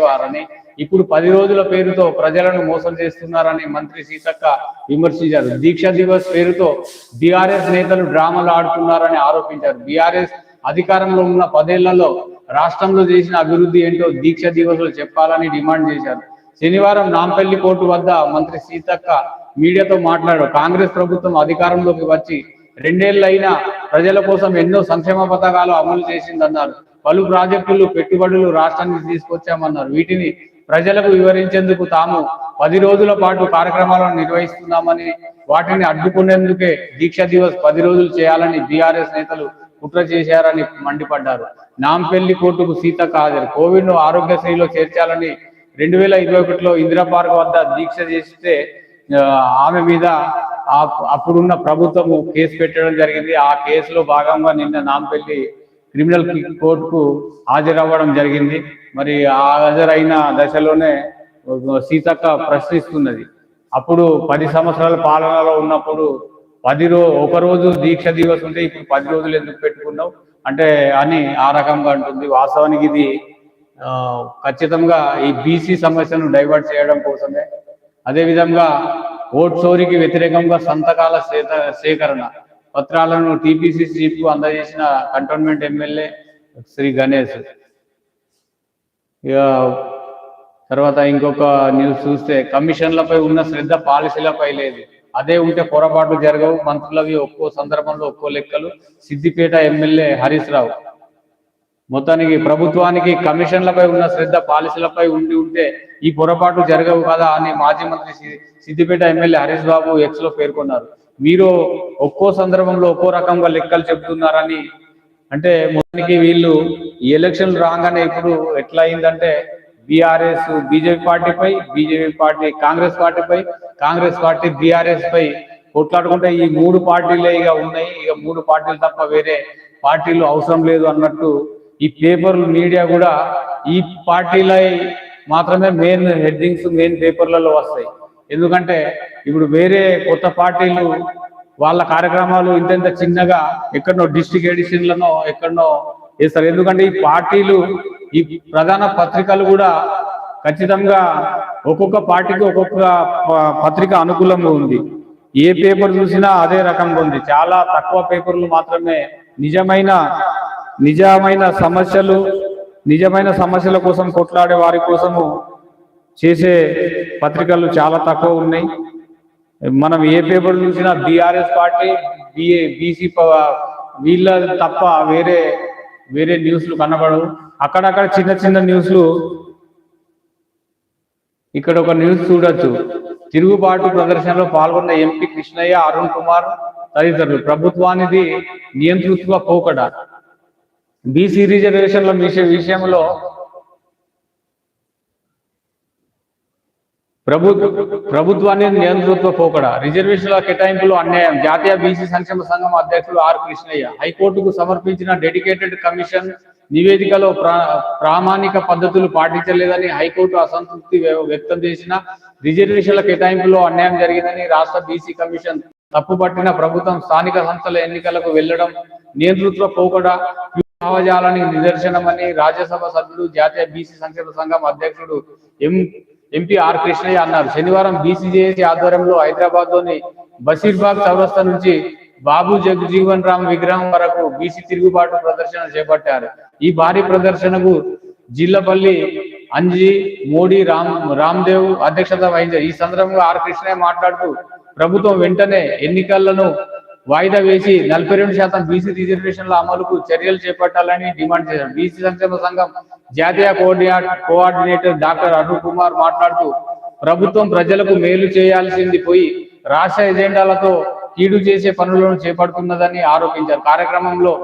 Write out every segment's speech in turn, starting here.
వారని ఇప్పుడు 10 రోజుల పేరుతో ప్రజలను మోసం చేస్తున్నారని మంత్రి సీతక్క విమర్శించారు. దీక్ష దివస్ పేరుతో బీఆర్ఎస్ నేతలు డ్రామాలు ఆడుతున్నారని ఆరోపించారు. బీఆర్ఎస్ అధికారంలో ఉన్న 10 ఏళ్లలో రాష్ట్రంలో చేసిన అభివృద్ధి ఏంటో దీక్ష దివస్లో చెప్పాలని డిమాండ్ చేశారు. శనివారం నాంపల్లి కోర్టు వద్ద మంత్రి సీతక్క మీడియాతో మాట్లాడారు. కాంగ్రెస్ ప్రభుత్వం అధికారంలోకి వచ్చి 2 ఏళ్లైనా ప్రజల కోసం ఎన్నో సంక్షేమ పథకాలు అమలు చేసిందన్నారు. పలు ప్రాజెక్టులు పెట్టుబడులు రాష్ట్రానికి తీసుకొచ్చామన్నారు. వీటిని ప్రజలకు వివరించేందుకు తాము 10 రోజుల పాటు కార్యక్రమాలను నిర్వహిస్తున్నామని, వాటిని అడ్డుకునేందుకే దీక్ష దివస్ 10 రోజులు చేయాలని బీఆర్ఎస్ నేతలు కుట్ర చేశారని మండిపడ్డారు. నాంపల్లి కోర్టుకు సీతక్క హాజరు. కోవిడ్ ను ఆరోగ్యశ్రీలో చేర్చాలని 2021లో ఇందిరా పార్క్ వద్ద దీక్ష చేస్తే ఆమె మీద అప్పుడున్న ప్రభుత్వము కేసు పెట్టడం జరిగింది. ఆ కేసులో భాగంగా నిన్న నాంపల్లి క్రిమినల్ కోర్టుకు హాజరవ్వడం జరిగింది. మరి హాజరైన దశలోనే సీతక్క ప్రశ్నిస్తున్నది. అప్పుడు 10 సంవత్సరాల పాలనలో ఉన్నప్పుడు ఒక రోజు దీక్ష దివస్ ఉంటే ఇప్పుడు 10 రోజులు ఎందుకు పెట్టుకున్నావు అంటే అని ఆ రకంగా అంటుంది. వాస్తవానికి ఇది ఖచ్చితంగా ఈ బీసీ సమస్యను డైవర్ట్ చేయడం కోసమే. అదేవిధంగా ఓట్ చోరీకి వ్యతిరేకంగా సంతకాల సేకరణ పత్రాలను టీపీసీ చీఫ్ కు అందజేసిన కంటోన్మెంట్ ఎమ్మెల్యే శ్రీ గణేష్. తర్వాత ఇంకొక న్యూస్ చూస్తే కమిషన్లపై ఉన్న శ్రద్ధ పాలసీలపై లేదు. అదే ఉంటే పొరపాటు జరగవు. మంత్రులవి ఒక్కో సందర్భంలో ఒక్కో లెక్కలు. సిద్దిపేట ఎమ్మెల్యే హరీష్ రావు. మొత్తానికి ప్రభుత్వానికి కమిషన్లపై ఉన్న శ్రద్ధ పాలసీలపై ఉంటే ఈ పొరపాటు జరగవు కదా అని మాజీ మంత్రి సిద్దిపేట ఎమ్మెల్యే హరీష్ బాబు ఎక్స్ లో పేర్కొన్నారు. మీరు ఒక్కో సందర్భంలో ఒక్కో రకంగా లెక్కలు చెబుతున్నారని అంటే మొత్తానికి వీళ్ళు ఈ ఎలక్షన్లు రాగానే ఇప్పుడు ఎట్లా అయిందంటే బీఆర్ఎస్ బీజేపీ పార్టీపై, బీజేపీ పార్టీ కాంగ్రెస్ పార్టీపై, కాంగ్రెస్ పార్టీ బీఆర్ఎస్ పై కొట్లాడుకుంటే ఈ 3 పార్టీలే ఇక ఉన్నాయి. ఇక 3 పార్టీలు తప్ప వేరే పార్టీలు అవసరం లేదు అన్నట్టు ఈ పేపర్లు మీడియా కూడా ఈ పార్టీల మాత్రమే మెయిన్ హెడ్డింగ్స్ మెయిన్ పేపర్లలో వస్తాయి. ఎందుకంటే ఇప్పుడు వేరే కొత్త పార్టీలు వాళ్ళ కార్యక్రమాలు ఇంత చిన్నగా ఎక్కడనో డిస్ట్రిక్ట్ ఎడిషన్లను ఎక్కడనో చేస్తారు. ఎందుకంటే ఈ పార్టీలు ఈ ప్రధాన పత్రికలు కూడా ఖచ్చితంగా ఒక్కొక్క పార్టీకి ఒక్కొక్క పత్రిక అనుకూలంగా ఉంది. ఏ పేపర్ చూసినా అదే రకంగా ఉంది. చాలా తక్కువ పేపర్లు మాత్రమే నిజమైన సమస్యల కోసం కొట్లాడే వారి కోసము చేసే పత్రికలు చాలా తక్కువ ఉన్నాయి. మనం ఏ పేపర్ చూసినా బీఆర్ఎస్ పార్టీ బీసీ వీళ్ళ తప్ప వేరే న్యూస్లు కనబడవు. అక్కడక్కడ చిన్న న్యూస్లు. ఇక్కడ ఒక న్యూస్ చూడొచ్చు. తిరుగుబాటు ప్రదర్శనలో పాల్గొన్న ఎంపీ కృష్ణయ్య, అరుణ్ కుమార్ తదితరులు. ప్రభుత్వానికి నియంతృత్వ పోకడ. బీసీ రిజర్వేషన్ల విషయంలో ప్రభుత్వాన్ని నియంతృత్వ పోకడ. రిజర్వేషన్ల కేటాయింపులో అన్యాయం. జాతీయ బీసీ సంక్షేమ సంఘం అధ్యక్షుడు ఆర్ కృష్ణయ్య హైకోర్టుకు సమర్పించిన డెడికేటెడ్ కమిషన్ నివేదికలో ప్రామాణిక పద్ధతులు పాటించలేదని హైకోర్టు అసంతృప్తి వ్యక్తం చేసిన రిజర్వేషన్ల కేటాయింపులో అన్యాయం జరిగిందని రాష్ట్ర బీసీ కమిషన్ తప్పుపట్టిన ప్రభుత్వం స్థానిక సంస్థల ఎన్నికలకు వెళ్లడం నియంతృత్వ పోకడ భావజాలానికి నిదర్శనమని రాజ్యసభ సభ్యుడు జాతీయ బీసీ సంక్షేమ సంఘం అధ్యక్షుడు ఎంపీ ఆర్ కృష్ణయ్య అన్నారు. శనివారం బీసీజేఏసీ ఆధ్వర్యంలో హైదరాబాద్ లోని బషీర్బాగ్ చౌరస్తా నుంచి బాబు జగజీవన్ రామ్ విగ్రహం వరకు బీసీ తిరుగుబాటు ప్రదర్శన చేపట్టారు. ఈ భారీ ప్రదర్శనకు జిల్లపల్లి అంజీ మోడీ రామ్దేవ్ అధ్యక్షత వహించారు. ఈ సందర్భంగా ఆర్ కృష్ణయ్య మాట్లాడుతూ ప్రభుత్వం వెంటనే ఎన్నికలను వాయిదా వేసి 42% బీసీ రిజర్వేషన్ల అమలుకు చర్యలు చేపట్టాలని డిమాండ్ చేశారు. బీసీ సంక్షేమ సంఘం జాతీయ కోఆర్డినేటర్ డాక్టర్ అరుణ్ కుమార్ మాట్లాడుతూ ప్రభుత్వం ప్రజలకు మేలు చేయాల్సింది పోయి రాష్ట్ర ఎజెండాలతో కీడు చేసే పనులను చేపడుతున్నదని ఆరోపించారు. కార్యక్రమంలో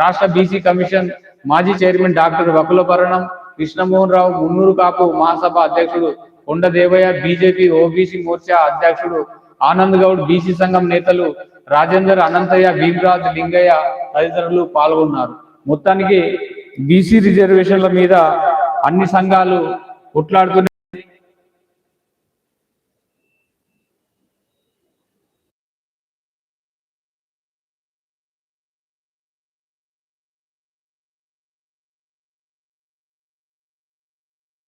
రాష్ట్ర బీసీ కమిషన్ మాజీ చైర్మన్ డాక్టర్ వకులభరణం కృష్ణమోహన్ రావు, మున్నూరు కాపు మహాసభ అధ్యక్షుడు కొండ దేవయ్య, బీజేపీ ఓబీసీ మోర్చా అధ్యక్షుడు ఆనంద్ గౌడ్, బీసీ సంఘం నేతలు రాజేందర్, అనంతయ్య, భీమరాజ్, లింగయ్య తదితరులు పాల్గొన్నారు. మొత్తానికి బీసీ రిజర్వేషన్ల మీద అన్ని సంఘాలు కొట్లాడుతూ